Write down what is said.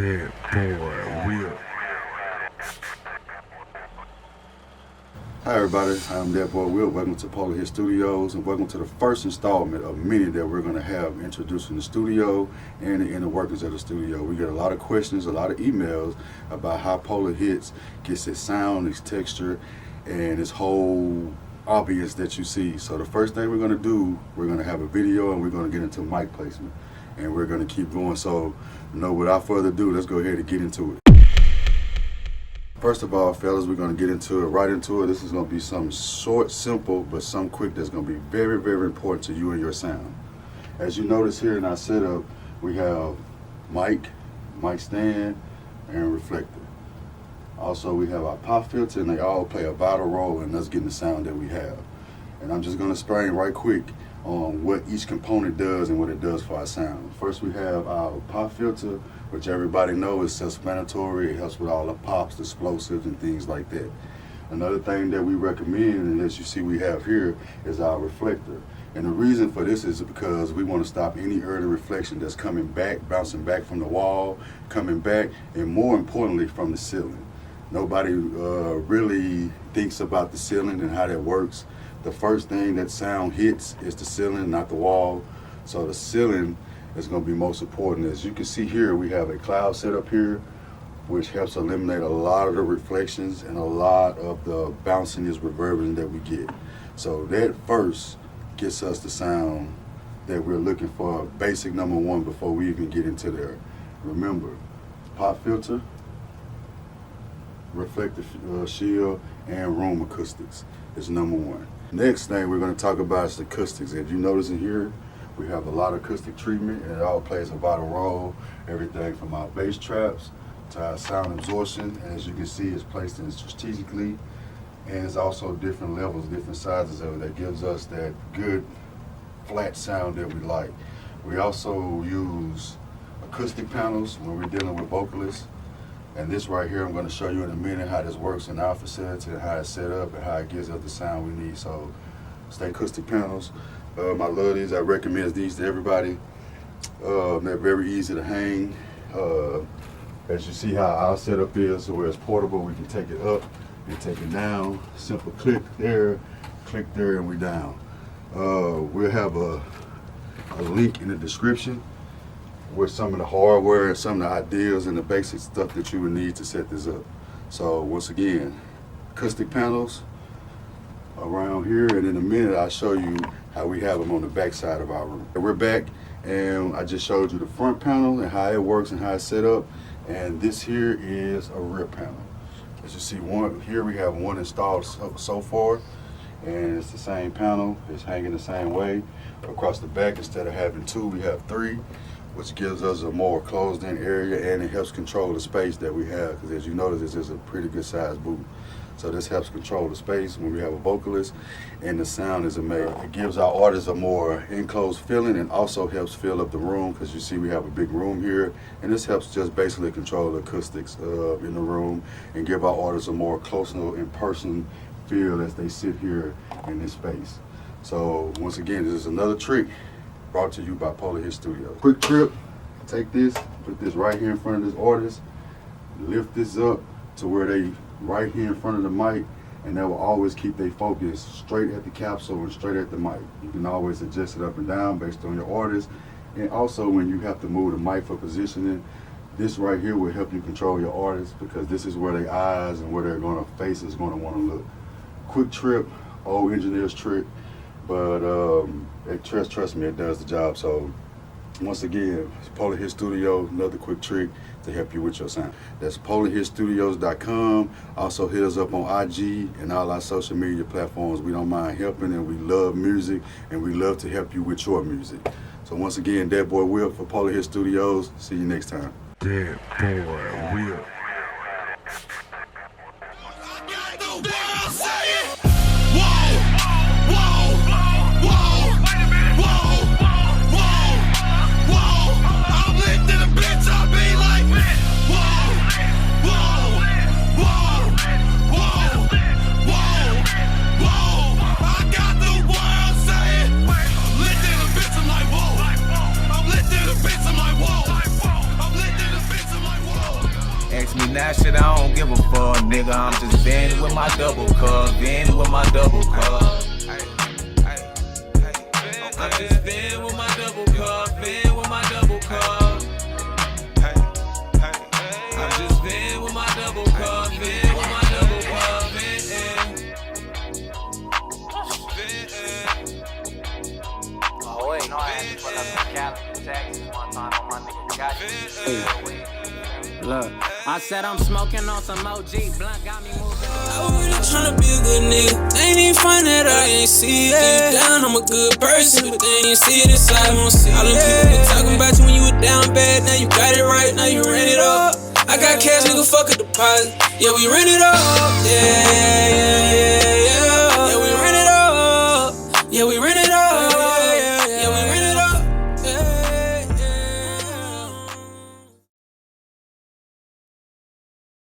DatBoyWhip. Hi everybody, I'm DatBoyWhip. Welcome to Polar Hitz Studios and welcome to the first installment of many that we're going to have introducing the studio and the inner workings of the studio. We get a lot of questions, a lot of emails about how Polar Hitz gets its sound, its texture, and its whole obvious that you see. So the first thing we're going to do, we're going to have a video and we're going to get into mic placement. And we're going to keep going. So, without further ado, let's go ahead and get into it. First of all, fellas, we're going to get into it, right into it. This is going to be something short, simple, but something quick that's going to be very, very important to you and your sound. As you notice here in our setup, we have mic stand, and reflector. Also, we have our pop filter, and they all play a vital role in us getting the sound that we have. And I'm just going to explain right quick on what each component does and what it does for our sound. First, we have our pop filter, which everybody knows is self-explanatory. It helps with all the pops, the explosives, and things like that. Another thing that we recommend, and as you see we have here, is our reflector. And the reason for this is because we want to stop any early reflection that's coming back, bouncing back from the wall, coming back, and more importantly from the ceiling. Nobody really thinks about the ceiling and how that works. The first thing that sound hits is the ceiling, not the wall. So the ceiling is going to be most important. As you can see here, we have a cloud set up here, which helps eliminate a lot of the reflections and a lot of the bounciness, reverberation that we get. So that first gets us the sound that we're looking for, basic number one, before we even get into there. Remember, pop filter, reflective shield, and room acoustics is number one. Next thing we're going to talk about is the acoustics. If you notice in here, we have a lot of acoustic treatment, and it all plays a vital role. Everything from our bass traps to our sound absorption, and as you can see, it's placed in strategically, and it's also different levels, different sizes of it that gives us that good flat sound that we like. We also use acoustic panels when we're dealing with vocalists. And this right here, I'm going to show you in a minute how this works in our facility and how it's set up and how it gives us the sound we need. So, stay acoustic panels. I love these. I recommend these to everybody. They're very easy to hang. As you see how our setup is, so where it's portable, we can take it up and take it down. Simple click there, and we're down. We'll have a link in the description with some of the hardware and some of the ideas and the basic stuff that you would need to set this up. So once again, acoustic panels around here, and in a minute I'll show you how we have them on the back side of our room. We're back, and I just showed you the front panel and how it works and how it's set up, and this here is a rear panel. As you see, here we have one installed so far, and it's the same panel. It's hanging the same way. Across the back, instead of having two, we have three, which gives us a more closed-in area, and it helps control the space that we have, because as you notice, this is a pretty good sized booth. So this helps control the space when we have a vocalist, and the sound is amazing. It gives our artists a more enclosed feeling and also helps fill up the room, because you see we have a big room here, and this helps just basically control the acoustics in the room and give our artists a more close and in-person feel as they sit here in this space. So once again, this is another trick brought to you by Polar Hitz Studios. Quick trip, take this, put this right here in front of this artist, lift this up to where they right here in front of the mic, and that will always keep their focus straight at the capsule and straight at the mic. You can always adjust it up and down based on your artist, and also when you have to move the mic for positioning, this right here will help you control your artist, because this is where their eyes and where they're going to face is going to want to look. Quick trip, old engineer's trick, but trust me, it does the job. So once again, it's Polar Hitz Studios, another quick trick to help you with your sound. That's polarhitzstudios.com. Also hit us up on IG and all our social media platforms. We don't mind helping, and we love music, and we love to help you with your music. So once again, DatBoyWhip for Polar Hitz Studios. See you next time. DatBoyWhip. I'm lit to the bits of my wall. text me now, shit, I don't give a fuck, nigga. I'm just venting with my double cup, venting with my double cup. I'm just venting with my double cup, venting with my double cup. I'm just venting with my double cup, venting with my double cup, Oh wait, no, I had to put up the Cali Texas one time on my nigga got you. Look, I said I'm smoking on some OG blunt, got me moving. I was really tryna be a good nigga. They ain't even find that I ain't see it. Deep down, I'm a good person, but they ain't see it inside, won't see it. All them people been talking about you when you were down bad. Now you got it right, now you ran it up. I got cash, nigga, fuck a deposit. Yeah, we ran it up. Yeah.